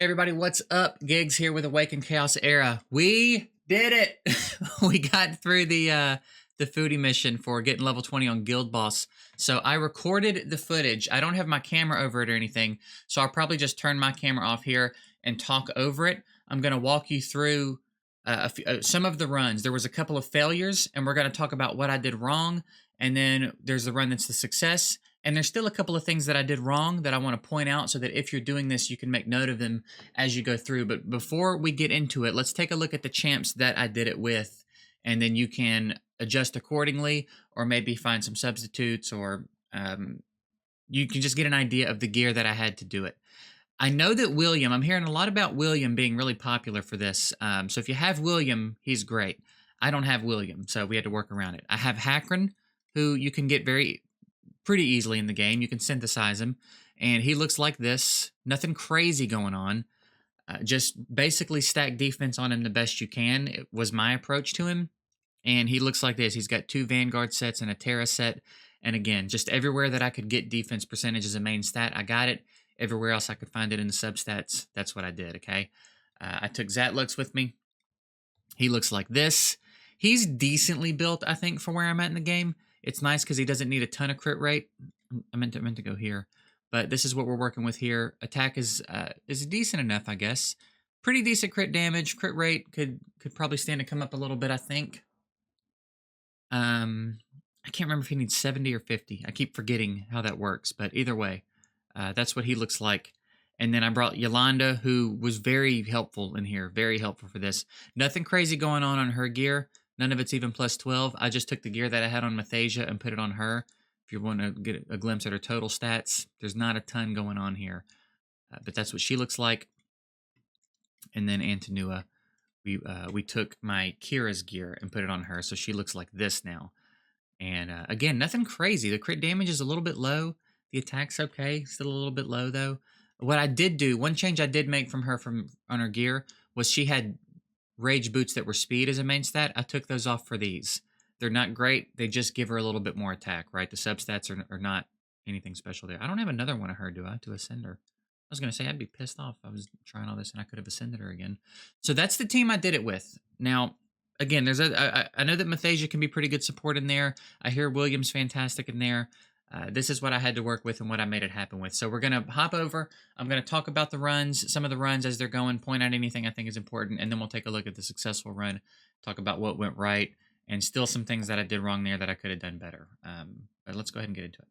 Everybody, what's up? Gigs here with Awaken Chaos Era. We did it. We got through the foodie mission for getting level 20 on Guild Boss. So I recorded the footage. I don't have my camera over it or anything, so I'll probably just turn my camera off here and talk over it. I'm going to walk you through some of the runs. There was a couple of failures, and we're going to talk about what I did wrong. And then there's the run that's the success. And there's still a couple of things that I did wrong that I want to point out so that if you're doing this, you can make note of them as you go through. But before we get into it, let's take a look at the champs that I did it with, and then you can adjust accordingly or maybe find some substitutes, or you can just get an idea of the gear that I had to do it. I know that William, I'm hearing a lot about William being really popular for this. So if you have William, he's great. I don't have William, so we had to work around it. I have Hakron, who you can get pretty easily in the game. You can synthesize him, and he looks like this. Nothing crazy going on. Just basically stack defense on him the best you can. It was my approach to him, and he looks like this. He's got 2 Vanguard sets and a Terra set, and again, just everywhere that I could get defense percentage as a main stat, I got it. Everywhere else I could find it in the substats, that's what I did, okay? I took Zatlux with me. He looks like this. He's decently built, I think, for where I'm at in the game. It's nice because he doesn't need a ton of crit rate. I meant to go here, but this is what we're working with here. Attack is decent enough, I guess. Pretty decent crit damage. Crit rate could probably stand to come up a little bit, I think. I can't remember if he needs 70 or 50. I keep forgetting how that works, but either way, that's what he looks like. And then I brought Yolanda, who was very helpful in here, very helpful for this. Nothing crazy going on her gear. None of it's even plus 12. I just took the gear that I had on Mathasia and put it on her. If you want to get a glimpse at her total stats, there's not a ton going on here. But that's what she looks like. And then Antonua, we took my Kira's gear and put it on her, so she looks like this now. And again, nothing crazy. The crit damage is a little bit low. The attack's okay, still a little bit low though. What I did do, one change I did make from her on her gear was she had rage boots that were speed as a main stat. I took those off for these. They're not great. They just give her a little bit more attack, right? The substats are not anything special there. I don't have another one of her, do I, to ascend her? I was going to say I'd be pissed off if I was trying all this and I could have ascended her again. So that's the team I did it with. Now, again, I know that Mathasia can be pretty good support in there. I hear William's fantastic in there. This is what I had to work with and what I made it happen with. So we're going to hop over. I'm going to talk about the runs, some of the runs as they're going, point out anything I think is important, and then we'll take a look at the successful run, talk about what went right, and still some things that I did wrong there that I could have done better. But let's go ahead and get into it.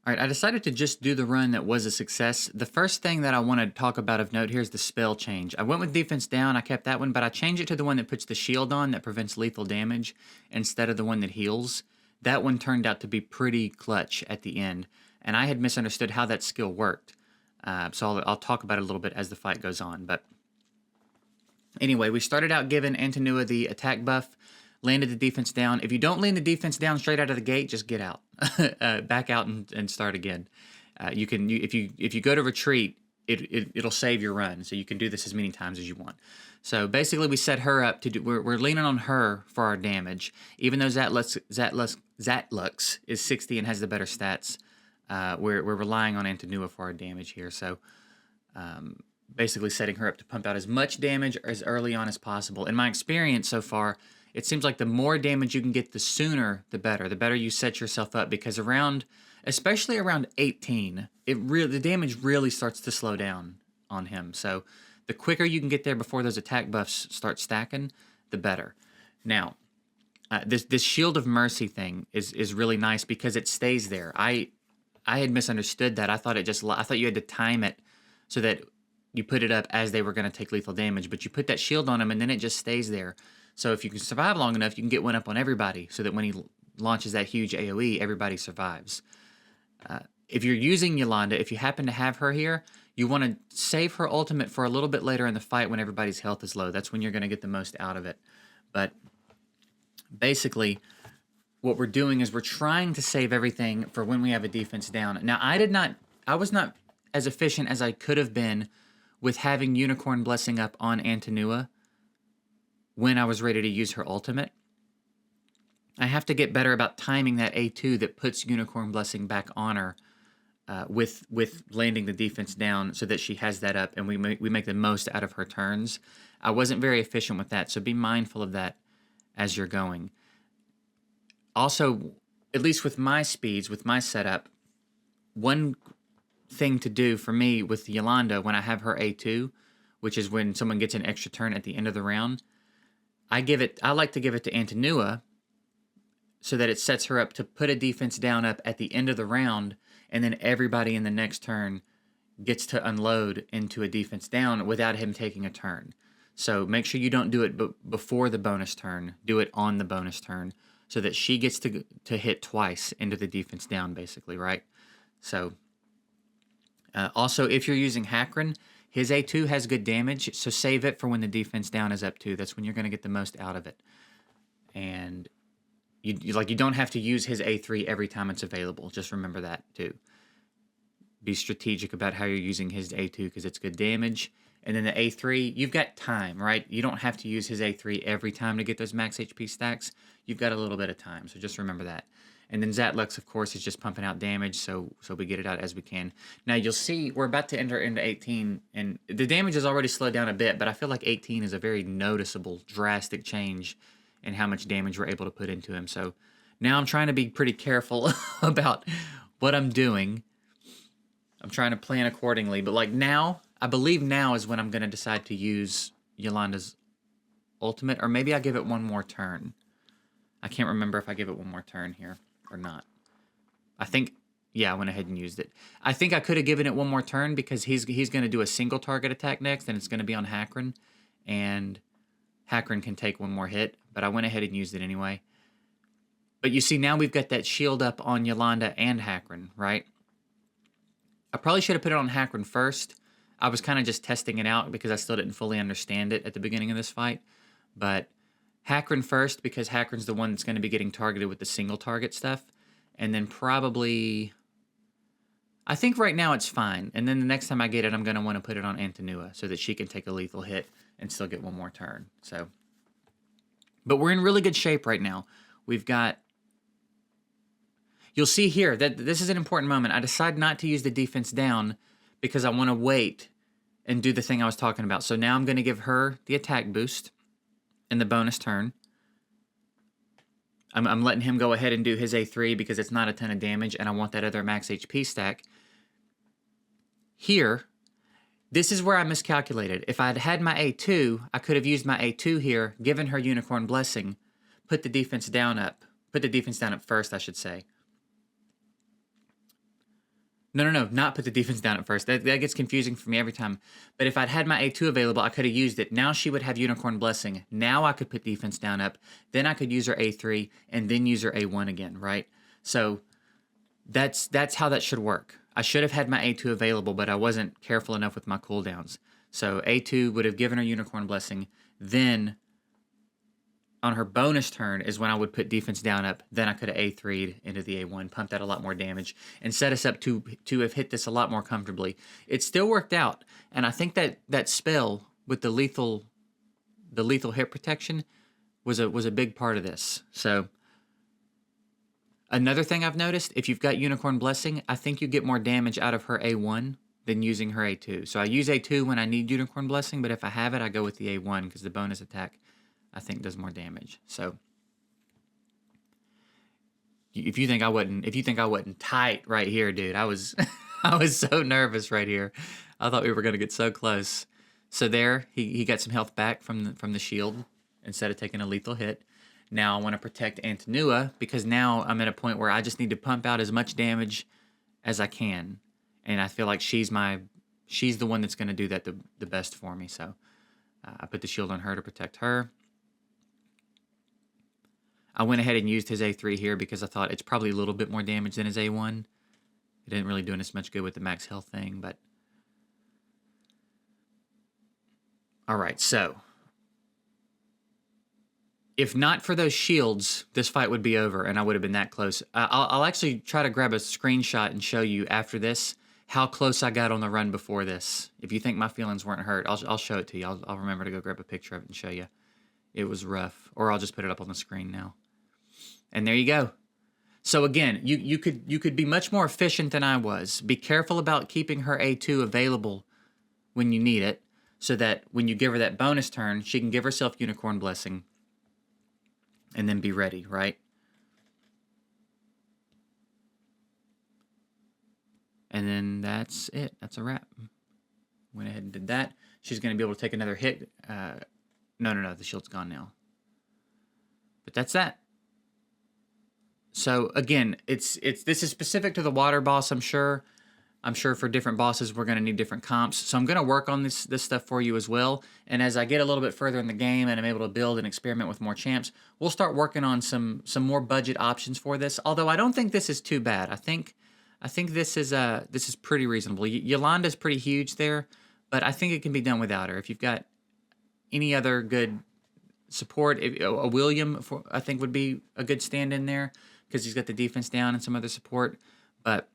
All right, I decided to just do the run that was a success. The first thing that I want to talk about of note here is the spell change. I went with defense down, I kept that one, but I changed it to the one that puts the shield on that prevents lethal damage instead of the one that heals. That one turned out to be pretty clutch at the end, and I had misunderstood how that skill worked. So I'll talk about it a little bit as the fight goes on. But anyway, we started out giving Antonua the attack buff, landed the defense down. If you don't land the defense down straight out of the gate, just get out, back out and start again. If you go to retreat, it'll save your run, so you can do this as many times as you want. So basically, we set her up to do. We're leaning on her for our damage, even though Zatlux is 60 and has the better stats. We're relying on Antonua for our damage here. So basically, setting her up to pump out as much damage as early on as possible. In my experience so far, it seems like the more damage you can get, the sooner the better. The better you set yourself up, because especially around 18, the damage really starts to slow down on him. So the quicker you can get there before those attack buffs start stacking, the better. Now, this Shield of Mercy thing is really nice because it stays there. I had misunderstood that. I thought you had to time it so that you put it up as they were going to take lethal damage, but you put that shield on them and then it just stays there. So if you can survive long enough, you can get one up on everybody so that when he launches that huge AoE, everybody survives. If you're using Yolanda, if you happen to have her here, you want to save her ultimate for a little bit later in the fight when everybody's health is low. That's when you're going to get the most out of it. But basically, what we're doing is we're trying to save everything for when we have a defense down. Now, I was not as efficient as I could have been with having Unicorn Blessing up on Antonua when I was ready to use her ultimate. I have to get better about timing that A2 that puts Unicorn Blessing back on her with landing the defense down so that she has that up, and we make the most out of her turns. I wasn't very efficient with that, so be mindful of that as you're going. Also, at least with my speeds, with my setup, one thing to do for me with Yolanda when I have her A2, which is when someone gets an extra turn at the end of the round, I like to give it to Antonua so that it sets her up to put a defense down up at the end of the round, and then everybody in the next turn gets to unload into a defense down without him taking a turn. So make sure you don't do it before the bonus turn. Do it on the bonus turn so that she gets to hit twice into the defense down, basically, right? So also, if you're using Hakron, his A2 has good damage, so save it for when the defense down is up too. That's when you're going to get the most out of it. And you don't have to use his A3 every time it's available. Just remember that too. Be strategic about how you're using his A2 because it's good damage. And then the A3, you've got time, right? You don't have to use his A3 every time to get those max HP stacks. You've got a little bit of time, so just remember that. And then Zatlux, of course, is just pumping out damage, so we get it out as we can. Now, you'll see we're about to enter into 18, and the damage has already slowed down a bit, but I feel like 18 is a very noticeable, drastic change in how much damage we're able to put into him. So now I'm trying to be pretty careful about what I'm doing. I'm trying to plan accordingly, but like now, I believe now is when I'm going to decide to use Yolanda's ultimate, or maybe I give it one more turn. I can't remember if I give it one more turn here or not. I think, yeah, I went ahead and used it. I think I could have given it one more turn because he's going to do a single target attack next, and it's going to be on Hakron, and Hakron can take one more hit, but I went ahead and used it anyway. But you see, now we've got that shield up on Yolanda and Hakron, right? I probably should have put it on Hakron first. I was kind of just testing it out because I still didn't fully understand it at the beginning of this fight. But Hakron first because Hakron's the one that's going to be getting targeted with the single target stuff. And then probably, I think right now it's fine. And then the next time I get it, I'm going to want to put it on Antonua so that she can take a lethal hit and still get one more turn. So, but we're in really good shape right now. We've got, you'll see here that this is an important moment. I decide not to use the defense down because I want to wait and do the thing I was talking about. So now I'm going to give her the attack boost in the bonus turn. I'm letting him go ahead and do his A3 because it's not a ton of damage, and I want that other max HP stack. Here, this is where I miscalculated. If I had had my A2, I could have used my A2 here, given her Unicorn Blessing, put the defense down up. Put the defense down up first, I should say. No, not put the defense down at first. That gets confusing for me every time. But if I'd had my A2 available, I could have used it. Now she would have Unicorn Blessing. Now I could put defense down up. Then I could use her A3 and then use her A1 again, right? So that's how that should work. I should have had my A2 available, but I wasn't careful enough with my cooldowns. So A2 would have given her Unicorn Blessing. Then on her bonus turn is when I would put defense down up. Then I could have A3'd into the A1, pumped out a lot more damage, and set us up to have hit this a lot more comfortably. It still worked out, and I think that spell with the lethal hit protection was a big part of this. So another thing I've noticed, if you've got Unicorn Blessing, I think you get more damage out of her A1 than using her A2. So I use A2 when I need Unicorn Blessing, but if I have it, I go with the A1 because the bonus attack, I think, does more damage. So if you think I wasn't tight right here, dude, I was I was so nervous right here. I thought we were gonna get so close. So there, he got some health back from the shield instead of taking a lethal hit. Now I want to protect Antonua because now I'm at a point where I just need to pump out as much damage as I can, and I feel like she's the one that's gonna do that the best for me. So I put the shield on her to protect her. I went ahead and used his A3 here because I thought it's probably a little bit more damage than his A1. It didn't really do as much good with the max health thing, but... Alright, so... if not for those shields, this fight would be over, and I would have been that close. I'll actually try to grab a screenshot and show you after this how close I got on the run before this. If you think my feelings weren't hurt, I'll show it to you. I'll remember to go grab a picture of it and show you. It was rough. Or I'll just put it up on the screen now. And there you go. So again, you could be much more efficient than I was. Be careful about keeping her A2 available when you need it, so that when you give her that bonus turn, she can give herself Unicorn Blessing and then be ready, right? And then that's it. That's a wrap. Went ahead and did that. She's going to be able to take another hit. No, the shield's gone now. But that's that. So again, this is specific to the water boss, I'm sure. I'm sure for different bosses we're going to need different comps. So I'm going to work on this stuff for you as well. And as I get a little bit further in the game and I'm able to build and experiment with more champs, we'll start working on some more budget options for this. Although I don't think this is too bad. I think this is pretty reasonable. Yolanda's pretty huge there, but I think it can be done without her. If you've got any other good support, a William I think would be a good stand-in there, because he's got the defense down and some other support. But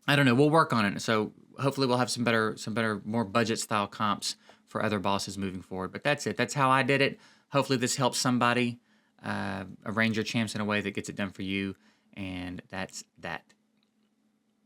I don't know. We'll work on it. So hopefully we'll have some better, more budget style comps for other bosses moving forward. But that's it. That's how I did it. Hopefully this helps somebody arrange your champs in a way that gets it done for you. And that's that.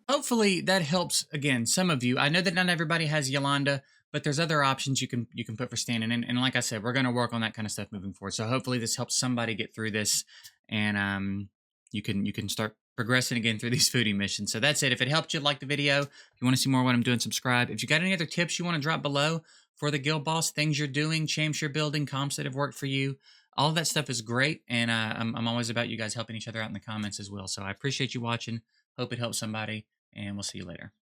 Hopefully that helps, again, some of you. I know that not everybody has Yolanda, but there's other options you can put for standing in. And like I said, we're going to work on that kind of stuff moving forward. So hopefully this helps somebody get through this, and you can start progressing again through these foodie missions. So that's it. If it helped you, like the video. If you want to see more of what I'm doing, subscribe. If you got any other tips you want to drop below for the guild boss, things you're doing, champs you're building, comps that have worked for you, all of that stuff is great. And I'm always about you guys helping each other out in the comments as well. So I appreciate you watching. Hope it helps somebody, and we'll see you later.